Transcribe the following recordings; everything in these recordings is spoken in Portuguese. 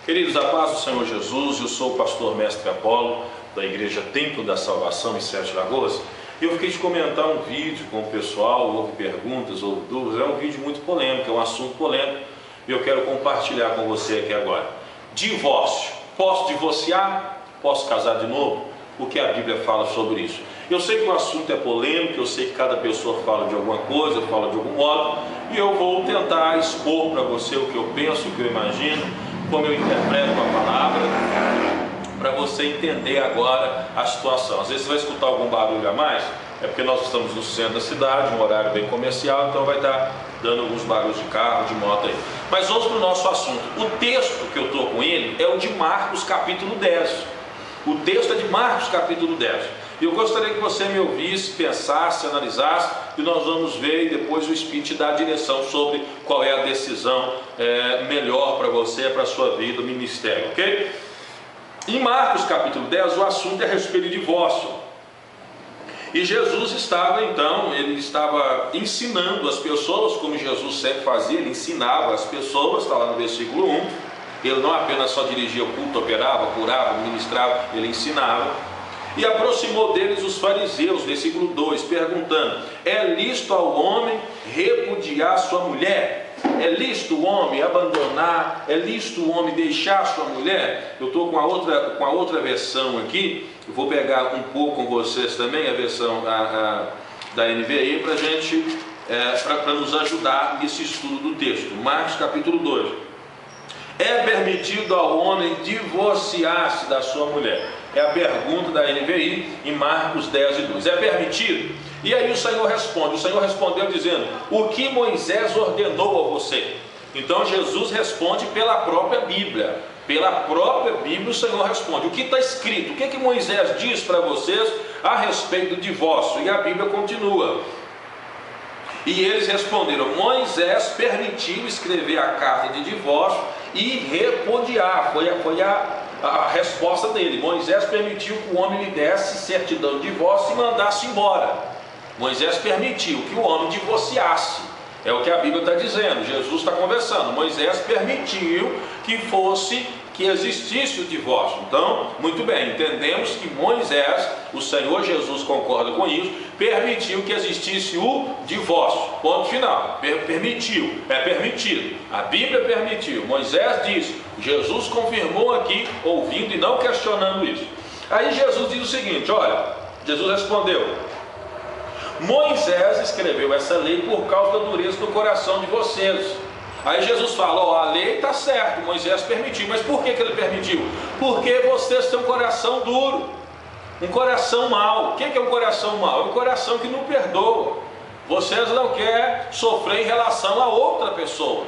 Queridos, a paz do Senhor Jesus, eu sou o pastor Mestre Apolo, da Igreja Templo da Salvação em Sete Lagoas. E eu fiquei de comentar um vídeo com o pessoal, houve perguntas, houve dúvidas, é um vídeo muito polêmico, é um assunto polêmico, e eu quero compartilhar com você aqui agora. Divórcio, posso divorciar? Posso casar de novo? O que a Bíblia fala sobre isso? Eu sei que o assunto é polêmico, eu sei que cada pessoa fala de alguma coisa, fala de algum modo, e eu vou tentar expor para você o que eu penso, o que eu imagino, como eu interpreto a palavra, para você entender agora a situação. Às vezes você vai escutar algum barulho a mais, é porque nós estamos no centro da cidade, um horário bem comercial, então vai estar dando alguns barulhos de carro, de moto aí. Mas vamos para o nosso assunto. O texto que eu estou com ele é o de Marcos capítulo 10. O texto é de Marcos capítulo 10. E eu gostaria que você me ouvisse, pensasse, analisasse, e nós vamos ver, e depois o Espírito te dá a direção sobre qual é a decisão melhor para você, para a sua vida, o ministério, ok? Em Marcos capítulo 10, o assunto é a respeito de divórcio. E Jesus estava então, ele estava ensinando as pessoas, como Jesus sempre fazia, ele ensinava as pessoas, está lá no versículo 1, ele não apenas só dirigia o culto, operava, curava, ministrava, ele ensinava. E aproximou deles os fariseus, versículo 2, perguntando: é lícito ao homem repudiar sua mulher? É lícito o homem abandonar? É lícito o homem deixar sua mulher? Eu estou com a outra versão aqui, eu vou pegar um pouco com vocês também, a versão da NVI, para a gente, para nos ajudar nesse estudo do texto. Marcos capítulo 2. É permitido ao homem divorciar-se da sua mulher? É a pergunta da NVI em Marcos 10 e 2. É permitido? E aí o Senhor responde. O Senhor respondeu dizendo: o que Moisés ordenou a você? Então Jesus responde pela própria Bíblia. Pela própria Bíblia o Senhor responde. O que está escrito? O que Moisés diz para vocês a respeito do divórcio? E a Bíblia continua. E eles responderam: Moisés permitiu escrever a carta de divórcio e repudiar. Foi a resposta dele. Moisés permitiu que o homem lhe desse certidão de divórcio e mandasse embora. Moisés permitiu que o homem divorciasse. É o que a Bíblia está dizendo. Jesus está conversando. Moisés permitiu que existisse o divórcio. Então, muito bem, entendemos que Moisés, o Senhor Jesus concorda com isso, permitiu que existisse o divórcio. Ponto final. Permitiu, é permitido. A Bíblia permitiu. Moisés disse, Jesus confirmou aqui, ouvindo e não questionando isso. Aí Jesus diz o seguinte, olha, Jesus respondeu: Moisés escreveu essa lei por causa da dureza do coração de vocês. Aí Jesus fala, a lei está certa, Moisés permitiu, mas por que ele permitiu? Porque vocês têm um coração duro, um coração mau. O que é um coração mau? É um coração que não perdoa. Vocês não querem sofrer em relação a outra pessoa.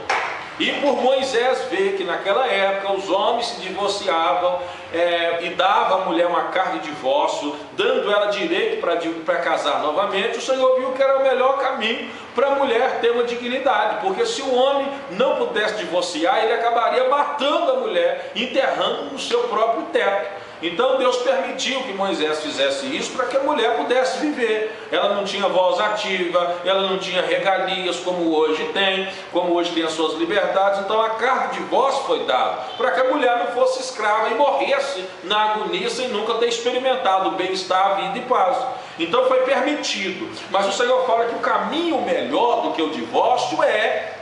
E por Moisés ver que naquela época os homens se divorciavam e davam à mulher uma carta de divórcio, dando ela direito para casar novamente, o Senhor viu que era o melhor caminho para a mulher ter uma dignidade, porque se o homem não pudesse divorciar, ele acabaria matando a mulher, enterrando no seu próprio teto. Então Deus permitiu que Moisés fizesse isso para que a mulher pudesse viver. Ela não tinha voz ativa, ela não tinha regalias como hoje tem as suas liberdades. Então a carta de divórcio foi dada para que a mulher não fosse escrava e morresse na agonia sem nunca ter experimentado o bem-estar, a vida e paz. Então foi permitido. Mas o Senhor fala que o caminho melhor do que o divórcio é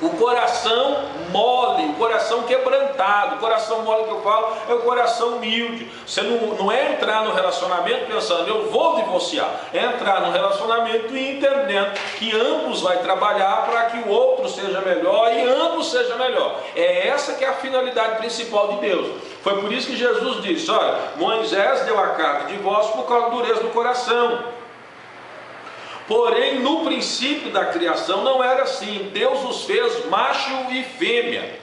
o coração mole, o coração quebrantado. O coração mole que eu falo é o coração humilde. Você não é entrar no relacionamento pensando, eu vou divorciar. É entrar no relacionamento e entendendo que ambos vai trabalhar para que o outro seja melhor e ambos sejam melhor. É essa que é a finalidade principal de Deus. Foi por isso que Jesus disse, olha, Moisés deu a carta de divórcio por causa da dureza do coração. Porém, no princípio da criação não era assim. Deus os fez macho e fêmea.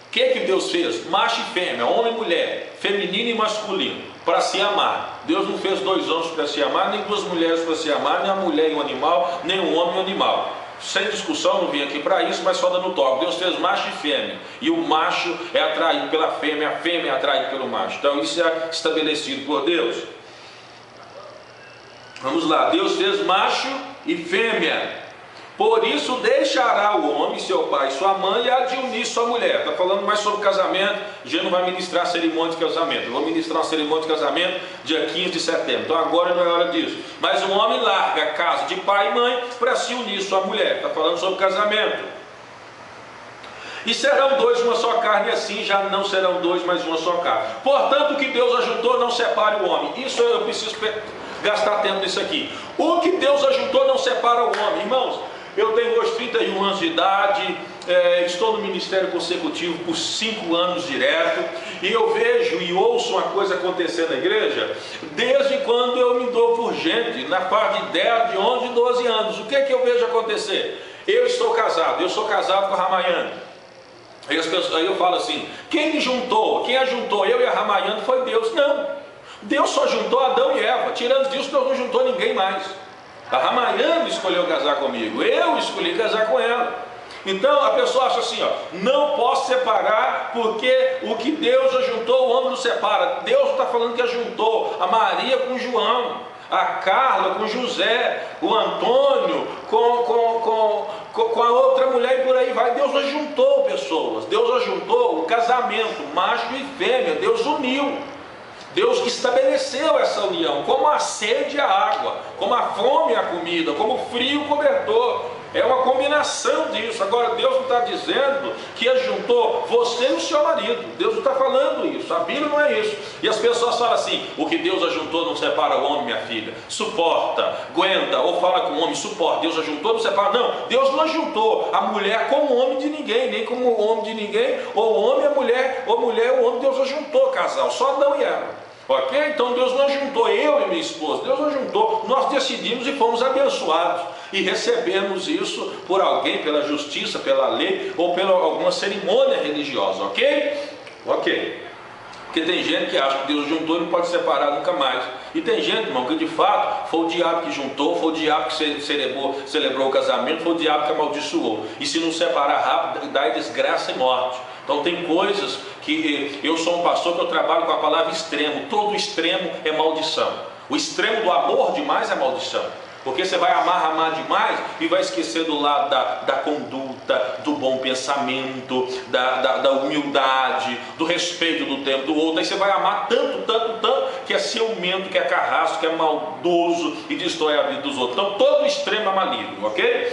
O que Deus fez? Macho e fêmea, homem e mulher, feminino e masculino, para se amar. Deus não fez dois homens para se amar, nem duas mulheres para se amar, nem a mulher e o animal, nem um homem e o animal. Sem discussão, não vim aqui para isso, mas só dando toque. Deus fez macho e fêmea, e o macho é atraído pela fêmea, a fêmea é atraída pelo macho. Então isso é estabelecido por Deus. Vamos lá, Deus fez macho e fêmea. Por isso deixará o homem, seu pai e sua mãe, e há de unir sua mulher. Está falando mais sobre casamento. Já não vai ministrar cerimônia de casamento. Eu vou ministrar uma cerimônia de casamento dia 15 de setembro. Então agora não é hora disso. Mas um homem larga a casa de pai e mãe para se unir sua mulher. Está falando sobre casamento. E serão dois uma só carne, e assim já não serão dois, mas uma só carne. Portanto, o que Deus ajuntou, não separe o homem. Isso eu preciso gastar tempo nisso aqui. O que Deus ajuntou, não separa o homem. Irmãos, eu tenho hoje 31 anos de idade, estou no ministério consecutivo por 5 anos direto, e eu vejo e ouço uma coisa acontecer na igreja, desde quando eu me dou por gente, na fase de 10, de 11, de 12 anos. O que é que eu vejo acontecer? Eu estou casado, eu sou casado com a Ramayane. Aí eu falo assim, quem me juntou, quem a juntou, eu e a Ramayane, foi Deus. Não, Deus só juntou Adão e Eva, tirando disso Deus não juntou ninguém mais. A Ramayane escolheu casar comigo, eu escolhi casar com ela. Então a pessoa acha assim, ó, não posso separar, porque o que Deus ajuntou, o homem não separa. Deus não está falando que ajuntou a Maria com João, a Carla com José, o Antônio com a outra mulher, e por aí vai. Deus ajuntou pessoas, Deus ajuntou o casamento, macho e fêmea, Deus uniu. Deus estabeleceu essa união, como a sede a água, como a fome a comida, como o frio o cobertor. É uma combinação disso. Agora Deus não está dizendo que ajuntou você e o seu marido. Deus não está falando isso, a Bíblia não é isso. E as pessoas falam assim, o que Deus ajuntou não separa o homem, minha filha. Suporta, aguenta, ou fala com o homem, suporta. Deus ajuntou, não separa. Não, Deus não ajuntou a mulher com o homem de ninguém, nem como o homem de ninguém, ou o homem e a mulher, ou a mulher e o homem. Deus ajuntou casal, só Adão e Eva. Ok? Então Deus não ajuntou eu e minha esposa, Deus ajuntou, nós decidimos e fomos abençoados, e recebemos isso por alguém, pela justiça, pela lei, ou pela alguma cerimônia religiosa, ok? Ok. Porque tem gente que acha que Deus juntou e não pode separar nunca mais. E tem gente, irmão, que de fato foi o diabo que juntou, foi o diabo que celebrou o casamento, foi o diabo que amaldiçoou. E se não separar rápido, dá desgraça e morte. Então tem coisas que eu sou um pastor que eu trabalho com a palavra extremo. Todo extremo é maldição. O extremo do amor demais é maldição. Porque você vai amar demais e vai esquecer do lado da conduta, do bom pensamento, da humildade, do respeito do tempo do outro. Aí você vai amar tanto, que é ciumento, que é carrasco, que é maldoso e destrói a vida dos outros. Então todo extremo é maligno, ok?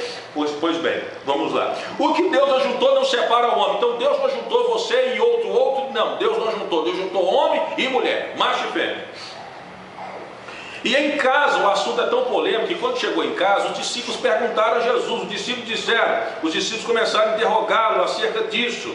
Pois bem, vamos lá. O que Deus ajuntou não separa o homem. Então Deus não ajuntou você e outro, não. Deus não ajuntou. Deus juntou homem e mulher, macho e fêmea. E em casa, o assunto é tão polêmico que quando chegou em casa, os discípulos perguntaram a Jesus, os discípulos começaram a interrogá-lo acerca disso.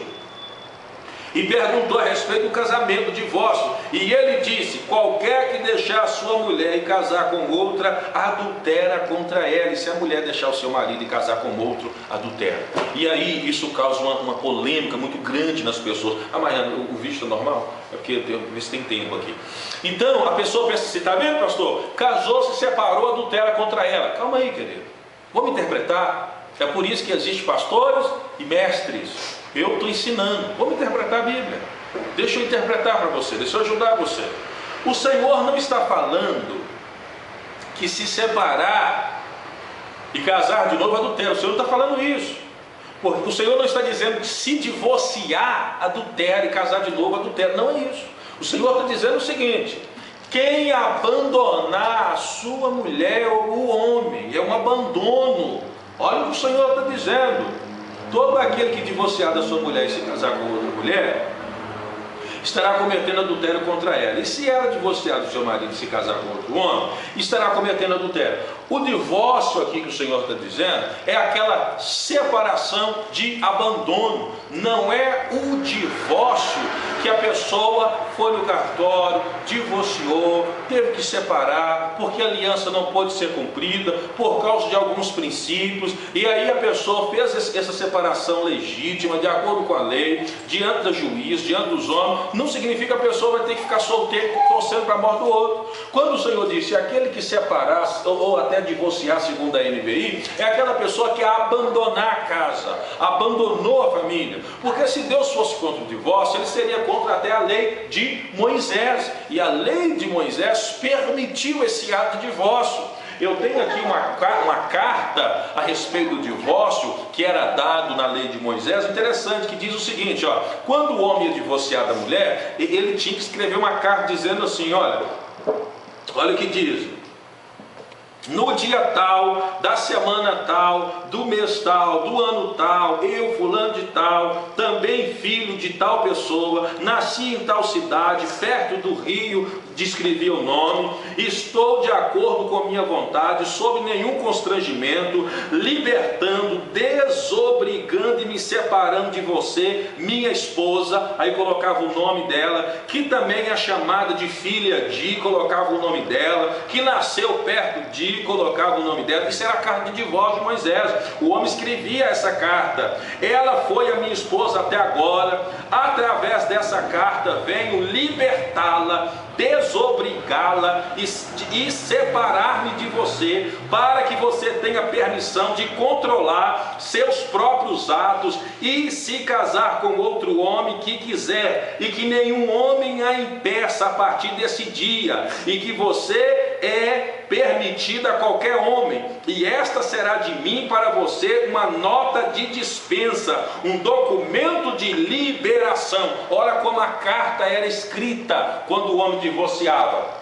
E perguntou a respeito do casamento, do divórcio. E ele disse, qualquer que deixar a sua mulher e casar com outra, adultera contra ela. E se a mulher deixar o seu marido e casar com outro, adultera. E aí isso causa uma polêmica muito grande nas pessoas. Ah, mas o vídeo está normal? É porque eu ver se tem tempo aqui. Então a pessoa pensa assim, está vendo, pastor? Casou, se separou, adultera contra ela. Calma aí, querido. Vamos interpretar. É por isso que existem pastores e mestres. Eu estou ensinando. Vamos interpretar a Bíblia. Deixa eu interpretar para você, deixa eu ajudar você. O Senhor não está falando que se separar e casar de novo adultério. O Senhor não está falando isso. Porque o Senhor não está dizendo que se divorciar adultério e casar de novo adultério. Não é isso. O Senhor está dizendo o seguinte: quem abandonar a sua mulher ou o homem, é um abandono. Olha o que o Senhor está dizendo. Todo aquele que divorciar da sua mulher e se casar com outra mulher, estará cometendo adultério contra ela. E se ela divorciar do seu marido e se casar com outro homem, estará cometendo adultério. O divórcio aqui que o Senhor está dizendo é aquela separação de abandono. Não é o divórcio que a pessoa foi no cartório, divorciou, teve que separar, porque a aliança não pode ser cumprida, por causa de alguns princípios, e aí a pessoa fez essa separação legítima, de acordo com a lei, diante da juiz, diante dos homens. Não significa que a pessoa vai ter que ficar solteira, torcendo para a morte do outro. Quando o Senhor disse, aquele que separar, ou até divorciar, segundo a NVI, é aquela pessoa que abandonar a casa, abandonou a família. Porque se Deus fosse contra o divórcio, ele seria contra até a lei de Moisés. E a lei de Moisés permitiu esse ato de divórcio. Eu tenho aqui uma carta a respeito do divórcio que era dado na lei de Moisés, interessante, que diz o seguinte, ó, quando o homem ia divorciar da mulher, ele tinha que escrever uma carta dizendo assim, olha o que diz: no dia tal, da semana tal, do mês tal, do ano tal, eu, fulano de tal, também filho de tal pessoa, nasci em tal cidade, perto do rio, descrevi o nome, estou de acordo com minha vontade, sob nenhum constrangimento, libertando, desobrigando e me separando de você, minha esposa, aí colocava o nome dela, que também é chamada de filha de, colocava o nome dela, que nasceu perto de, colocava o nome dela. Isso era a carta de divórcio de Moisés. O homem escrevia essa carta. Ela foi a minha esposa até agora. Através dessa carta venho libertá-la, desobrigá-la e separar-me de você, para que você tenha permissão de controlar seus próprios atos e se casar com outro homem que quiser, e que nenhum homem a impeça a partir desse dia, e que você é permitida a qualquer homem, e esta será de mim para você uma nota de dispensa, um documento de liberação. Olha como a carta era escrita quando o homem divorciava.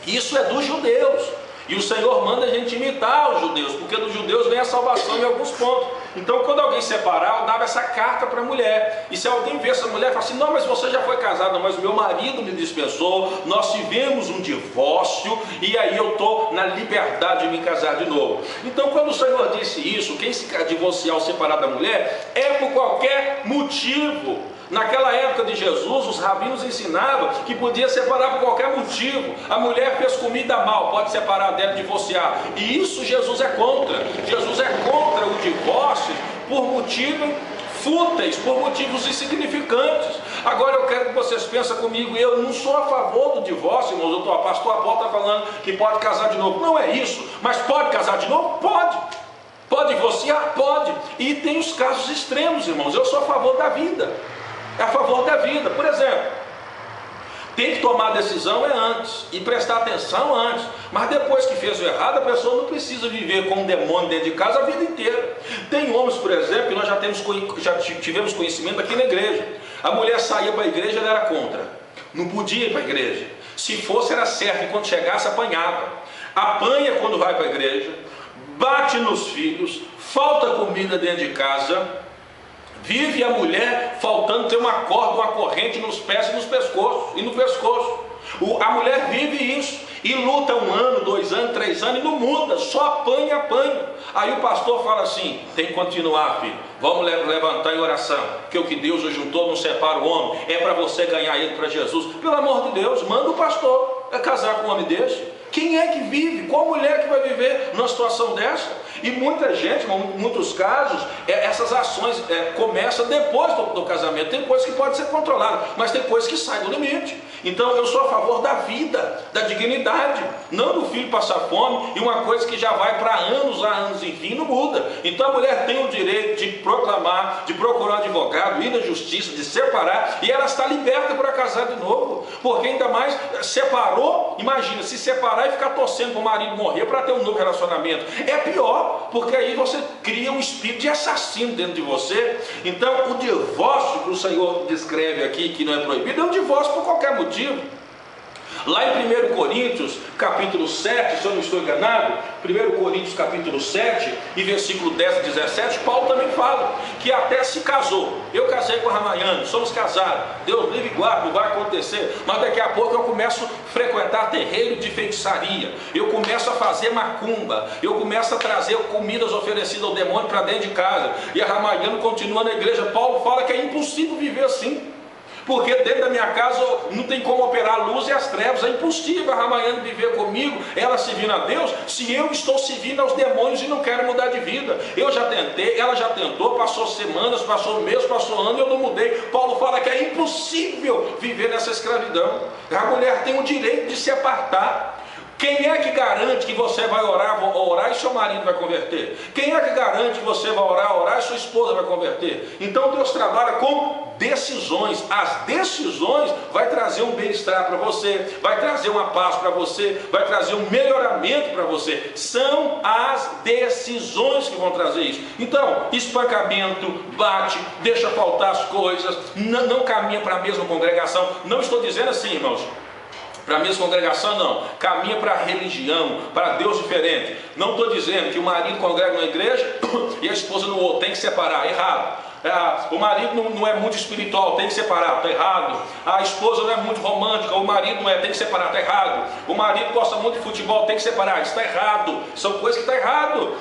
Isso é dos judeus, e o Senhor manda a gente imitar os judeus, porque dos judeus vem a salvação em alguns pontos. Então, quando alguém separar, eu dava essa carta para a mulher, e se alguém vê essa mulher e fala assim, não, mas você já foi casada, mas o meu marido me dispensou, nós tivemos um divórcio, e aí eu estou na liberdade de me casar de novo. Então, quando o Senhor disse isso, quem se divorciar ou separar da mulher, é por qualquer motivo. Naquela época de Jesus, os rabinos ensinavam que podia separar por qualquer motivo. A mulher fez comida mal, pode separar dela e divorciar. E isso Jesus é contra. Jesus é contra o divórcio por motivos fúteis, por motivos insignificantes. Agora eu quero que vocês pensem comigo, eu não sou a favor do divórcio, irmãos. O pastor Apolo está falando que pode casar de novo. Não é isso, mas pode casar de novo? Pode. Pode divorciar? Pode. E tem os casos extremos, irmãos. Eu sou a favor da vida. É a favor da vida. Por exemplo, tem que tomar a decisão antes e prestar atenção antes, mas depois que fez o errado, a pessoa não precisa viver com um demônio dentro de casa a vida inteira. Tem homens, por exemplo, que nós já tivemos conhecimento aqui na igreja. A mulher saía para a igreja, ela era contra, não podia ir para a igreja. Se fosse, era certo, e quando chegasse, apanhava. Apanha quando vai para a igreja, bate nos filhos, falta comida dentro de casa. Vive a mulher faltando ter uma corda, uma corrente nos pés e nos pescoços, e no pescoço. A mulher vive isso, e luta 1 ano, 2 anos, 3 anos, e não muda, só apanha. Aí o pastor fala assim, tem que continuar, filho, vamos levantar em oração, que o que Deus o juntou não separa o homem, é para você ganhar ele para Jesus. Pelo amor de Deus, manda o pastor casar com um homem desse. Quem é que vive? Qual mulher que vai viver numa situação dessa? E muita gente, em muitos casos, essas ações começam depois do casamento. Tem coisas que podem ser controladas, mas tem coisas que saem do limite. Então eu sou a favor da vida, da dignidade, não do filho passar fome, e uma coisa que já vai para anos, enfim, não muda. Então a mulher tem o direito de proclamar, de procurar um advogado, ir na justiça, de separar, e ela está liberta para casar de novo, porque ainda mais separou, imagina, se separar e ficar torcendo para o marido morrer para ter um novo relacionamento, é pior, porque aí você cria um espírito de assassino dentro de você. Então o divórcio que o Senhor descreve aqui, que não é proibido, é um divórcio por qualquer motivo. Lá em 1 Coríntios, capítulo 7, se eu não estou enganado, 1 Coríntios, capítulo 7, e versículo 10 a 17, Paulo também fala que até se casou. Eu casei com a Ramayane, somos casados, Deus livre e guarda, não vai acontecer, mas daqui a pouco eu começo a frequentar terreiro de feitiçaria, eu começo a fazer macumba, eu começo a trazer comidas oferecidas ao demônio para dentro de casa, e a Ramayane continua na igreja. Paulo fala que é impossível viver assim, porque dentro da minha casa não tem como operar a luz e as trevas. É impossível a Ramayane viver comigo, ela servindo a Deus, se eu estou servindo aos demônios e não quero mudar de vida. Eu já tentei, ela já tentou, passou semanas, passou meses, passou anos, eu não mudei. Paulo fala que é impossível viver nessa escravidão. A mulher tem o direito de se apartar. Quem é que garante que você vai orar e seu marido vai converter? Quem é que garante que você vai orar e sua esposa vai converter? Então Deus trabalha com decisões. As decisões vai trazer um bem-estar para você, vai trazer uma paz para você, vai trazer um melhoramento para você. São as decisões que vão trazer isso. Então, espancamento, bate, deixa faltar as coisas, não caminha para a mesma congregação. Não estou dizendo assim, irmãos, para a mesma congregação não, caminha para a religião, para Deus diferente. Não estou dizendo que o marido congrega na igreja e a esposa no outro, tem que separar, errado. O marido não é muito espiritual, tem que separar, está errado. A esposa não é muito romântica, o marido não é, tem que separar, está errado. O marido gosta muito de futebol, tem que separar, está errado. São coisas que estão errado.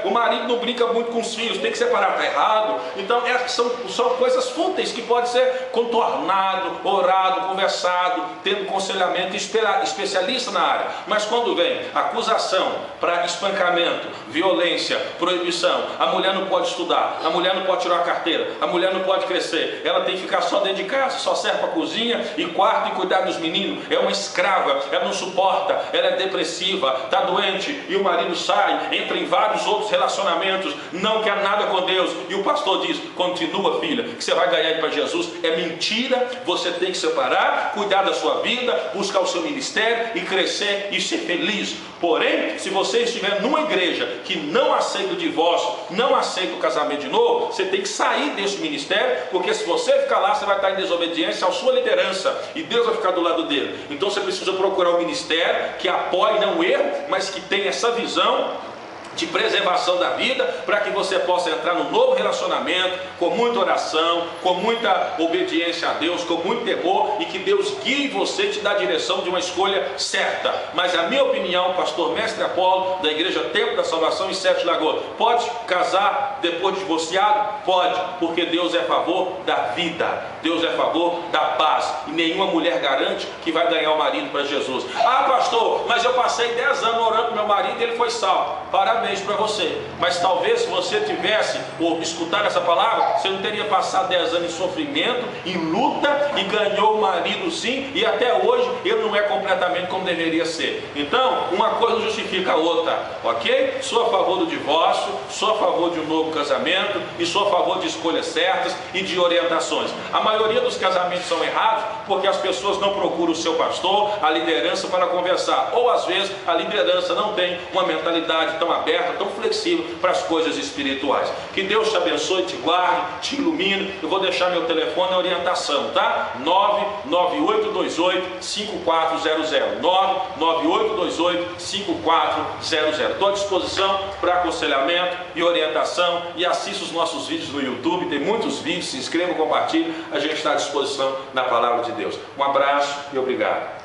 O marido não brinca muito com os filhos, tem que separar, está errado. Então são coisas fúteis que podem ser contornado, orado, conversado, tendo aconselhamento especialista na área. Mas quando vem acusação para espancamento, violência, proibição, a mulher não pode estudar, a mulher não pode tirar a carteira, a mulher não pode crescer, ela tem que ficar só dentro de casa, só serve para cozinha e quarto e cuidar dos meninos, é uma escrava, ela não suporta, ela é depressiva, está doente, e o marido sai, entra em vários outros relacionamentos, não quer nada com Deus, e o pastor diz, continua filha, que você vai ganhar para Jesus. É mentira, você tem que separar, cuidar da sua vida, buscar o seu ministério e crescer e ser feliz. Porém, se você estiver numa igreja que não aceita o divórcio, não aceita o casamento de novo, você tem que sair desse ministério, porque se você ficar lá, você vai estar em desobediência à sua liderança, e Deus vai ficar do lado dele. Então você precisa procurar um ministério que apoie, não o erro, mas que tenha essa visão de preservação da vida, para que você possa entrar num novo relacionamento, com muita oração, com muita obediência a Deus, com muito temor, e que Deus guie você e te dá a direção de uma escolha certa. Mas a minha opinião, pastor Mestre Apolo, da Igreja Templo da Salvação em Sete Lagoas, pode casar depois de divorciado? Pode, porque Deus é a favor da vida, Deus é a favor da paz, e nenhuma mulher garante que vai ganhar o marido para Jesus. Ah, pastor, mas eu passei 10 anos orando para meu marido e ele foi salvo. Parabéns para você, mas talvez se você tivesse ou escutado essa palavra, você não teria passado 10 anos em sofrimento, em luta, e ganhou o marido sim, e até hoje ele não é completamente como deveria ser. Então, uma coisa justifica a outra, ok? Sou a favor do divórcio, sou a favor de um novo casamento, e sou a favor de escolhas certas e de orientações. A maioria dos casamentos são errados porque as pessoas não procuram o seu pastor, a liderança, para conversar, ou às vezes a liderança não tem uma mentalidade tão aberta, tão flexível para as coisas espirituais. Que Deus te abençoe, te guarde, te ilumine. Eu vou deixar meu telefone na orientação, tá? 99828-5400, 99828-5400. Estou à disposição para aconselhamento e orientação, e assista os nossos vídeos no YouTube, tem muitos vídeos, se inscreva, compartilhe, a gente está à disposição na palavra de Deus. Um abraço e obrigado.